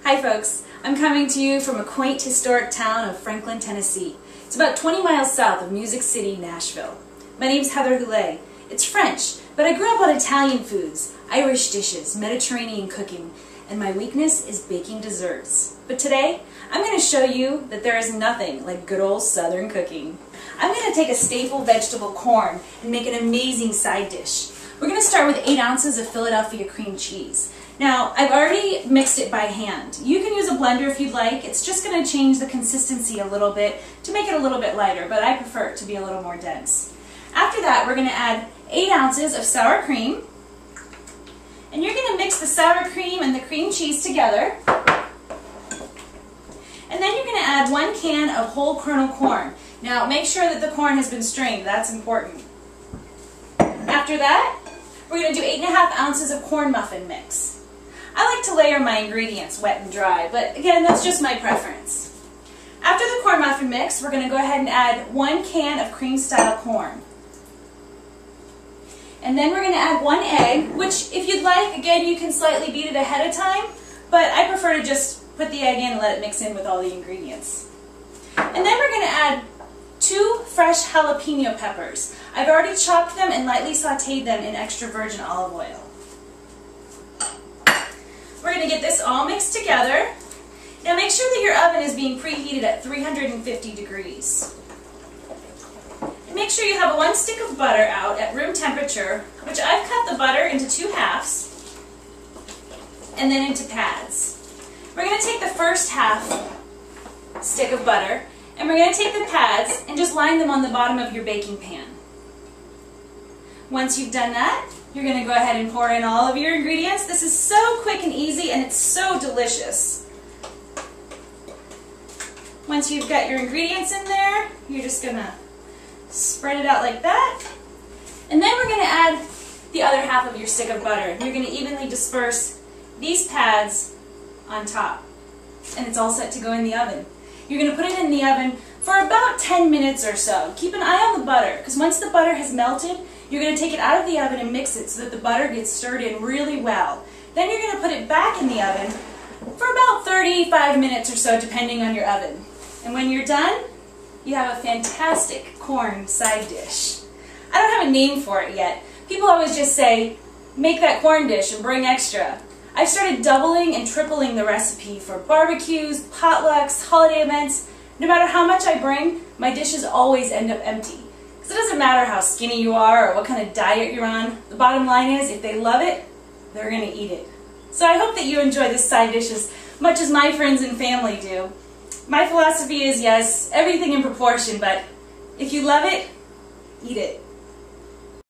Hi folks, I'm coming to you from a quaint historic town of Franklin, Tennessee. It's about 20 miles south of Music City, Nashville. My name's Heather Goulet. It's French, but I grew up on Italian foods, Irish dishes, Mediterranean cooking, and my weakness is baking desserts. But today, I'm going to show you that there is nothing like good old Southern cooking. I'm going to take a staple vegetable, corn, and make an amazing side dish. We're going to start with 8 ounces of Philadelphia cream cheese. Now, I've already mixed it by hand. You can use a blender if you'd like. It's just going to change the consistency a little bit to make it a little bit lighter, but I prefer it to be a little more dense. After that, we're going to add 8 ounces of sour cream. And you're going to mix the sour cream and the cream cheese together. And then you're going to add 1 can of whole kernel corn. Now, make sure that the corn has been strained. That's important. After that, we're going to do 8.5 ounces of corn muffin mix. I like to layer my ingredients wet and dry, but again, that's just my preference. After the corn muffin mix, we're going to go ahead and add 1 can of cream-style corn. And then we're going to add 1 egg, which if you'd like, again, you can slightly beat it ahead of time, but I prefer to just put the egg in and let it mix in with all the ingredients. And then we're going to add 2 fresh jalapeno peppers. I've already chopped them and lightly sauteed them in extra virgin olive oil. We're going to get this all mixed together. Now make sure that your oven is being preheated at 350 degrees. And make sure you have 1 stick of butter out at room temperature, which I've cut the butter into 2 halves and then into pads. We're going to take the first half stick of butter and we're going to take the pads and just line them on the bottom of your baking pan. Once you've done that, you're going to go ahead and pour in all of your ingredients. This is so quick and easy and it's so delicious. Once you've got your ingredients in there, you're just going to spread it out like that. And then we're going to add the other half of your stick of butter. You're going to evenly disperse these pads on top. And it's all set to go in the oven. You're going to put it in the oven for about 10 minutes or so. Keep an eye on the butter, because once the butter has melted, you're going to take it out of the oven and mix it so that the butter gets stirred in really well. Then you're going to put it back in the oven for about 35 minutes or so, depending on your oven. And when you're done, you have a fantastic corn side dish. I don't have a name for it yet. People always just say, make that corn dish and bring extra. I've started doubling and tripling the recipe for barbecues, potlucks, holiday events. No matter how much I bring, my dishes always end up empty. Because it doesn't matter how skinny you are or what kind of diet you're on. The bottom line is, if they love it, they're going to eat it. So I hope that you enjoy this side dish as much as my friends and family do. My philosophy is, yes, everything in proportion, but if you love it, eat it.